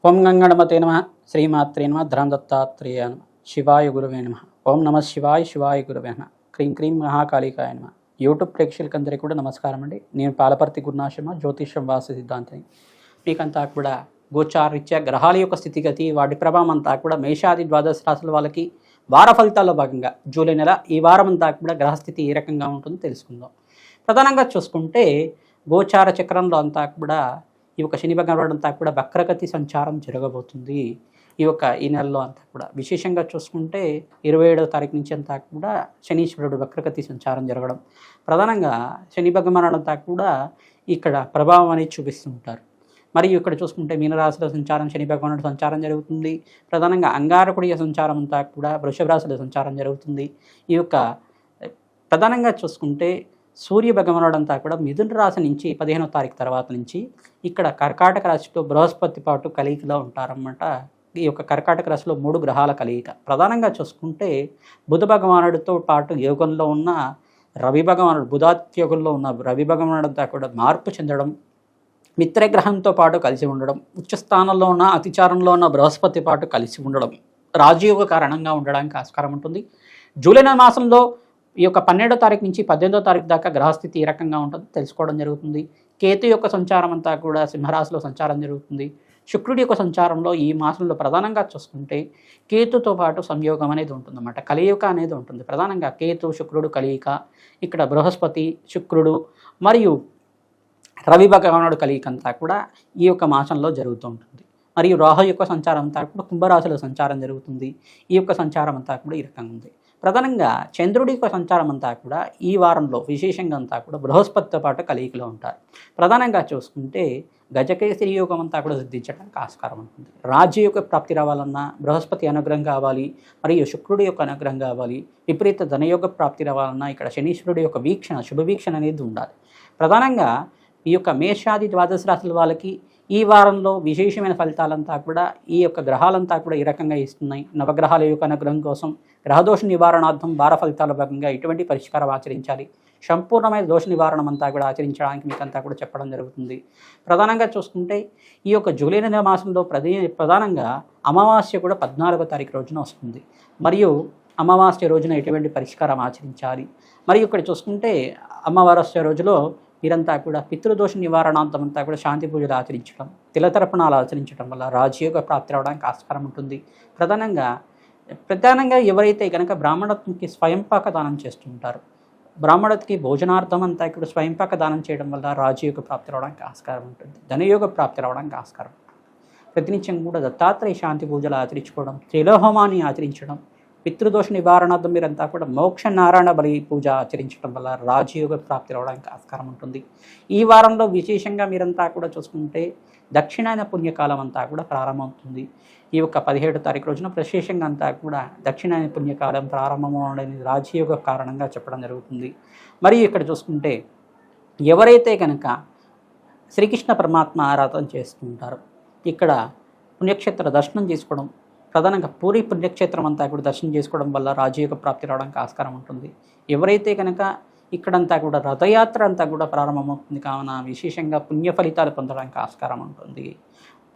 ఓం గంగణమతే నమ శ్రీమాత్రే నమ ధరం దత్తాత్రేయ నమ శివాయ గురువే నమ. ఓం నమ శివాయ శివాయ గురువే నమ. క్రీం క్రీం మహాకాళికాయ నమ. యూట్యూబ్ ప్రేక్షకులందరికీ కూడా నమస్కారం అండి. నేను పాలపర్తి గురునాశర్మ, జ్యోతిష్యం వాస్తు సిద్ధాంతిని. మీకంతా కూడా గోచారరీత్యా గ్రహాల యొక్క స్థితిగతి, వాటి ప్రభావం అంతా కూడా మేషాది ద్వాదశ రాశుల వాళ్ళకి వార ఫలితాల్లో భాగంగా జూలై నెల ఈ వారం అంతా కూడా గ్రహస్థితి ఏ రకంగా ఉంటుందో తెలుసుకుందాం. ప్రధానంగా చూసుకుంటే గోచార చక్రంలో అంతా కూడా ఈ యొక్క శని భగవానుడు అంతా కూడా వక్రగతి సంచారం జరగబోతుంది. ఈ నెలలో అంతా కూడా విశేషంగా చూసుకుంటే 27వ తారీఖు నుంచి అంతా కూడా శనీశ్వరుడు వక్రగతి సంచారం జరగడం, ప్రధానంగా శని భగవానుడు అంతా కూడా ఇక్కడ ప్రభావం అనేది చూపిస్తూ ఉంటారు. మరియు ఇక్కడ చూసుకుంటే మీనరాశిలో సంచారం శని భగవానుడు సంచారం జరుగుతుంది. ప్రధానంగా అంగారకుడి సంచారం అంతా కూడా వృషభ రాశిలో సంచారం జరుగుతుంది. ప్రధానంగా చూసుకుంటే సూర్య భగవానుడు అంతా కూడా మిథున రాశి నుంచి 15వ తారీఖు తర్వాత నుంచి ఇక్కడ కర్కాటక రాశిలో బృహస్పతి పాటు కలియికలో ఉంటారన్నమాట. ఈ యొక్క కర్కాటక రాశిలో 3 గ్రహాల కలియిక. ప్రధానంగా చూసుకుంటే బుధ భగవానుడితో పాటు యోగంలో ఉన్న రవి భగవానుడు, బుధాత్య యోగంలో ఉన్న రవి భగవానుడు అంతా కూడా మార్పు చెందడం, మిత్రగ్రహంతో పాటు కలిసి ఉండడం, ఉచ్చస్థానంలో ఉన్న అతిచారంలో ఉన్న బృహస్పతి పాటు కలిసి ఉండడం రాజయోగ కారణంగా ఉండడానికి ఆస్కారం ఉంటుంది. జూలై మాసంలో ఈ యొక్క 12వ తారీఖు నుంచి 18వ తారీఖు దాకా గ్రహస్థితి ఏ రకంగా ఉంటుందో తెలుసుకోవడం జరుగుతుంది. కేతు యొక్క సంచారం అంతా కూడా సింహరాశిలో సంచారం జరుగుతుంది. శుక్రుడి యొక్క సంచారంలో ఈ మాసంలో ప్రధానంగా చూసుకుంటే కేతుతో పాటు సంయోగం అనేది ఉంటుందన్నమాట, కలియుక అనేది ఉంటుంది. ప్రధానంగా కేతు శుక్రుడు కలియిక, ఇక్కడ బృహస్పతి శుక్రుడు మరియు రవి భగవానుడు కలియిక అంతా కూడా ఈ యొక్క మాసంలో జరుగుతూ ఉంటుంది. మరియు రాహు యొక్క సంచారం అంతా కూడా కుంభరాశిలో సంచారం జరుగుతుంది. ఈ యొక్క సంచారం అంతా కూడా ఈ రకంగా ఉంది. ప్రధానంగా చంద్రుడి యొక్క సంచారం అంతా కూడా ఈ వారంలో విశేషంగా అంతా కూడా బృహస్పతితో పాటు కలియికలో ఉంటారు. ప్రధానంగా చూసుకుంటే గజకేసరి యోగం అంతా కూడా సిద్ధించడానికి ఆస్కారం ఉంటుంది. రాజ్యయోగ ప్రాప్తి రావాలన్నా బృహస్పతి అనుగ్రహం కావాలి, మరియు శుక్రుడి యొక్క అనుగ్రహం కావాలి. విపరీత ధనయోగ ప్రాప్తి రావాలన్నా ఇక్కడ శనీశ్వరుడి యొక్క వీక్షణ, శుభ వీక్షణ అనేది ఉండాలి. ప్రధానంగా ఈ యొక్క మేషాది ద్వాదశ రాశుల వాళ్ళకి ఈ వారంలో విశేషమైన ఫలితాలంతా కూడా ఈ యొక్క గ్రహాలంతా కూడా ఈ రకంగా ఇస్తున్నాయి. నవగ్రహాల యొక్క అనుగ్రహం కోసం గ్రహదోష నివారణార్థం వార ఫలితాల భాగంగా ఎటువంటి పరిష్కారం ఆచరించాలి, సంపూర్ణమైన దోష నివారణం అంతా కూడా ఆచరించడానికి మీకు అంతా కూడా చెప్పడం జరుగుతుంది. ప్రధానంగా చూసుకుంటే ఈ యొక్క జూలై నెల మాసంలో ప్రధానంగా అమావాస్య కూడా 14వ తారీఖు రోజున వస్తుంది. మరియు అమావాస్య రోజున ఎటువంటి పరిష్కారం ఆచరించాలి. మరియు ఇక్కడ చూసుకుంటే అమావాస్య రోజులో మీరంతా కూడా పితృదోష నివారణాంతం అంతా కూడా శాంతి పూజలు ఆచరించడం, తిలతర్పణాలు ఆచరించడం వల్ల రాజయోగ ప్రాప్తి రావడానికి ఆస్కారం ఉంటుంది. ప్రధానంగా ఎవరైతే కనుక బ్రాహ్మణత్వకి స్వయంపాక దానం చేస్తుంటారో, బ్రాహ్మణత్కి భోజనార్థం అంతా కూడా స్వయంపాక దానం చేయడం వల్ల రాజయోగ ప్రాప్తి రావడానికి ఆస్కారం ఉంటుంది. ధనయోగ ప్రాప్తి రావడానికి ఆస్కారం ఉంటుంది. ప్రతినిత్యం కూడా దత్తాత్రేయ శాంతి పూజలు ఆచరించుకోవడం, త్రిలోహోమాన్ని ఆచరించడం, పితృదోష నివారణార్థం మీరంతా కూడా మోక్ష నారాయణ బలి పూజ ఆచరించడం వల్ల రాజయోగ ప్రాప్తి రావడానికి ఆస్కారం ఉంటుంది. ఈ వారంలో విశేషంగా మీరంతా కూడా చూసుకుంటే దక్షిణాయన పుణ్యకాలం అంతా కూడా ప్రారంభమవుతుంది. ఈ యొక్క 17వ తారీఖు రోజున విశేషంగా అంతా కూడా దక్షిణాయన పుణ్యకాలం ప్రారంభమవడానికి రాజయోగ కారణంగా చెప్పడం జరుగుతుంది. మరియు ఇక్కడ చూసుకుంటే ఎవరైతే కనుక శ్రీకృష్ణ పరమాత్మ ఆరాధన చేస్తుంటారో ఇక్కడ పుణ్యక్షేత్ర దర్శనం చేసుకోవడం, ప్రధానంగా పూరి పుణ్యక్షేత్రం అంతా కూడా దర్శనం చేసుకోవడం వల్ల రాజయోగ ప్రాప్తి రావడానికి ఆస్కారం ఉంటుంది. ఎవరైతే కనుక ఇక్కడంతా కూడా రథయాత్ర అంతా కూడా ప్రారంభమవుతుంది కావున విశేషంగా పుణ్య ఫలితాలు పొందడానికి ఆస్కారం ఉంటుంది.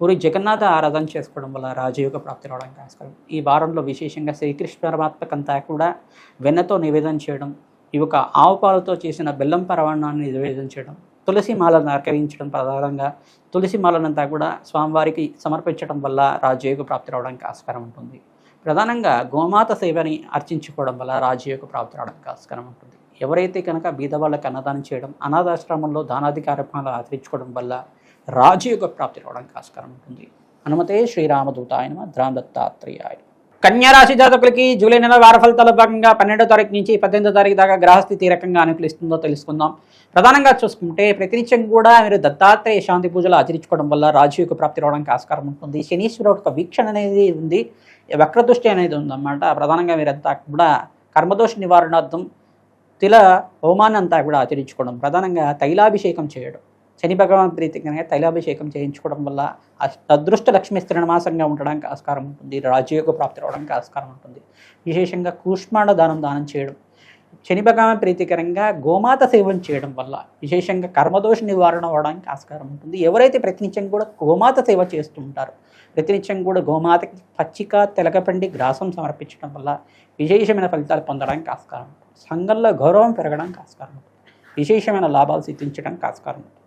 పూరి జగన్నాథ ఆరాధన చేసుకోవడం వల్ల రాజయోగ ప్రాప్తి రావడానికి ఆస్కారం. ఈ వారంలో విశేషంగా శ్రీకృష్ణ పరమాత్మకంతా కూడా వెన్నతో నివేదన చేయడం, ఈ యొక్క ఆవు పాలతో చేసిన బెల్లం పరవాణాన్ని నివేదన చేయడం, తులసి మాలను అలంకరించడం, ప్రధానంగా తులసి మాలనంతా కూడా స్వామివారికి సమర్పించడం వల్ల రాజయోగ ప్రాప్తి రావడానికి ఆస్కారం ఉంటుంది. ప్రధానంగా గోమాత సేవని అర్చించుకోవడం వల్ల రాజయోగ ప్రాప్తి రావడానికి ఆస్కారం ఉంటుంది. ఎవరైతే కనుక బీద వాళ్ళకి అన్నదానం చేయడం, అనాథాశ్రమంలో దానాది కార్యక్రమాలు ఆచరించుకోవడం వల్ల రాజయోగ ప్రాప్తి రావడానికి ఆస్కారం ఉంటుంది. హనుమతే శ్రీరామదూతాయ నమః. ధరం దత్తాత్రేయాయ. కన్యారాశి జాతకులకి జూలై నెల వార ఫలితాల భాగంగా 12వ తారీఖు నుంచి 18వ తారీఖు దాకా గ్రహస్థితి ఏ రకంగా అనుకూలిస్తుందో తెలుసుకుందాం. ప్రధానంగా చూసుకుంటే ప్రతినిత్యం కూడా మీరు దత్తాత్రేయ శాంతి పూజలు ఆచరించుకోవడం వల్ల రాజయోగ ప్రాప్తి రావడానికి ఆస్కారం ఉంటుంది. శనీశ్వరుడు యొక్క వీక్షణ అనేది ఉంది, వక్రదృష్టి అనేది ఉందన్నమాట. ప్రధానంగా మీరంతా కూడా కర్మదోష నివారణార్థం తిల హోమాన్ని అంతా కూడా ఆచరించుకోవడం, ప్రధానంగా తైలాభిషేకం చేయడం, శని భగవాన్ ప్రీతిగా తైలాభిషేకం చేయించుకోవడం వల్ల అదృష్ట లక్ష్మి స్థిరనివాసంగా ఉండడానికి ఆస్కారం ఉంటుంది. రాజయోగ ప్రాప్తి రావడానికి ఆస్కారం ఉంటుంది. విశేషంగా కూష్మాండ దానం చేయడం, శని భగవాన్ ప్రీతికరంగా గోమాత సేవను చేయడం వల్ల విశేషంగా కర్మదోష నివారణ అవ్వడానికి ఆస్కారం ఉంటుంది. ఎవరైతే ప్రతినిత్యం కూడా గోమాత సేవ చేస్తూ ఉంటారో, ప్రతినిత్యం కూడా గోమాతకి పచ్చిక తెలగపండి గ్రాసం సమర్పించడం వల్ల విశేషమైన ఫలితాలు పొందడానికి ఆస్కారం ఉంటుంది. సంఘంలో గౌరవం పెరగడానికి ఆస్కారం ఉంటుంది. విశేషమైన లాభాలు సిద్ధించడానికి ఆస్కారం ఉంటుంది.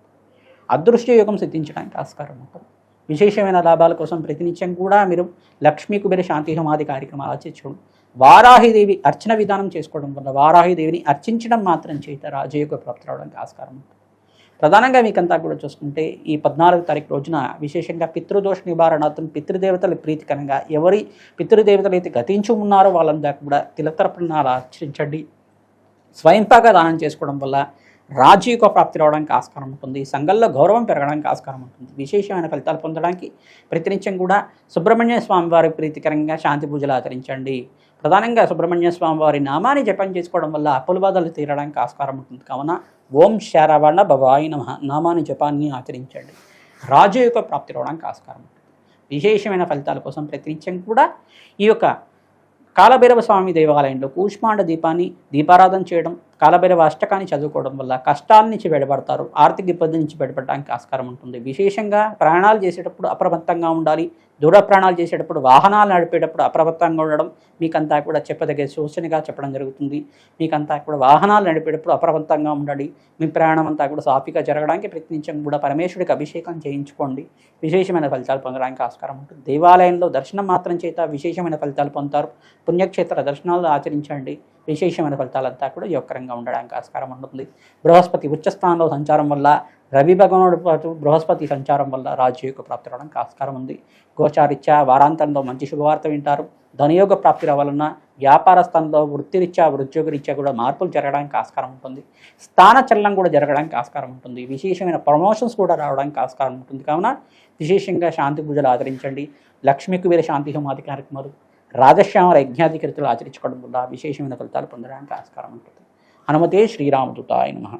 అదృష్ట యోగం సిద్ధించడానికి ఆస్కారం ఉంటుంది. విశేషమైన లాభాల కోసం ప్రతినిత్యం కూడా మీరు లక్ష్మీ కుబేర శాంతి హోమాది కార్యక్రమాలు ఆచరించడం, వారాహిదేవి అర్చన విధానం చేసుకోవడం వల్ల వారాహిదేవిని అర్చించడం మాత్రం చేత రాజయోగ ప్రాప్తి రావడానికి ఆస్కారం ఉంటుంది. ప్రధానంగా మీకంతా కూడా చూసుకుంటే ఈ 14వ తారీఖు రోజున విశేషంగా పితృదోష నివారణార్థం పితృదేవతల ప్రీతికరంగా ఎవరి పితృదేవతలు అయితే గతించి ఉన్నారో వాళ్ళంతా కూడా తిలతర్పణాలు ఆచరించండి. స్వయంపాక దానం చేసుకోవడం వల్ల రాజయోగ ప్రాప్తి రావడానికి ఆస్కారం ఉంటుంది. సంఘంలో గౌరవం పెరగడానికి ఆస్కారం ఉంటుంది. విశేషమైన ఫలితాలు పొందడానికి ప్రతినిత్యం కూడా సుబ్రహ్మణ్య స్వామి వారి ప్రీతికరంగా శాంతి పూజలు ఆచరించండి. ప్రధానంగా సుబ్రహ్మణ్య స్వామి వారి నామాన్ని జపం చేసుకోవడం వల్ల అప్పుల బాధలు తీరడానికి ఆస్కారం ఉంటుంది. కావున ఓం శారవణ భవాయ నమః నామాన్ని జపాన్ని ఆచరించండి. రాజయోగ ప్రాప్తి రావడానికి ఆస్కారం ఉంటుంది. విశేషమైన ఫలితాల కోసం ప్రతినిత్యం కూడా ఈ యొక్క కాలభైరవ స్వామి దేవాలయంలో కూష్మాండ దీపాన్ని దీపారాధన చేయడం, కాలభైరవ అష్టకాన్ని చదువుకోవడం వల్ల కష్టాల నుంచి బయటపడతారు. ఆర్థిక ఇబ్బంది నుంచి బయటపడడానికి ఆస్కారం ఉంటుంది. విశేషంగా ప్రయాణాలు చేసేటప్పుడు అప్రమత్తంగా ఉండాలి. దూర ప్రయాణాలు చేసేటప్పుడు వాహనాలు నడిపేటప్పుడు అప్రమత్తంగా ఉండడం మీకంతా కూడా చెప్పదగే సూచనగా చెప్పడం జరుగుతుంది. మీకంతా కూడా వాహనాలు నడిపేటప్పుడు అప్రమత్తంగా ఉండాలి. మీ ప్రయాణం అంతా కూడా సాఫీగా జరగడానికి ప్రయత్నించడం కూడా పరమేశ్వరుడికి అభిషేకం చేయించుకోండి. విశేషమైన ఫలితాలు పొందడానికి ఆస్కారం ఉంటుంది. దేవాలయంలో దర్శనం మాత్రం చేత విశేషమైన ఫలితాలు పొందుతారు. పుణ్యక్షేత్ర దర్శనాలు ఆచరించండి. విశేషమైన ఫలితాలంతా కూడా యోగకరంగా ఉండడానికి ఆస్కారం ఉంటుంది. బృహస్పతి ఉచ్చస్థానంలో సంచారం వల్ల, రవి భగవానుడు పాటు బృహస్పతి సంచారం వల్ల రాజయోగ ప్రాప్తి రావడానికి ఆస్కారం ఉంది. గోచారీత్యా వారాంతంలో మంచి శుభవార్త వింటారు. ధనయోగ ప్రాప్తి రావాలన్నా వ్యాపార స్థానంలో వృత్తిరీత్యా ఉద్యోగరీత్యా కూడా మార్పులు జరగడానికి ఆస్కారం ఉంటుంది. స్థాన చలనం కూడా జరగడానికి ఆస్కారం ఉంటుంది. విశేషమైన ప్రమోషన్స్ కూడా రావడానికి ఆస్కారం ఉంటుంది. కావున విశేషంగా శాంతి పూజలు ఆచరించండి. లక్ష్మీ కుబేర శాంతి హోమాది కార్యక్రమాలు, రాజశ్యామల యజ్ఞాధికృతులు ఆచరించుకోవడం వల్ల విశేషమైన ఫలితాలు పొందడానికి ఆస్కారం ఉంటుంది. హనుమతే శ్రీరామదూతాయ నమః.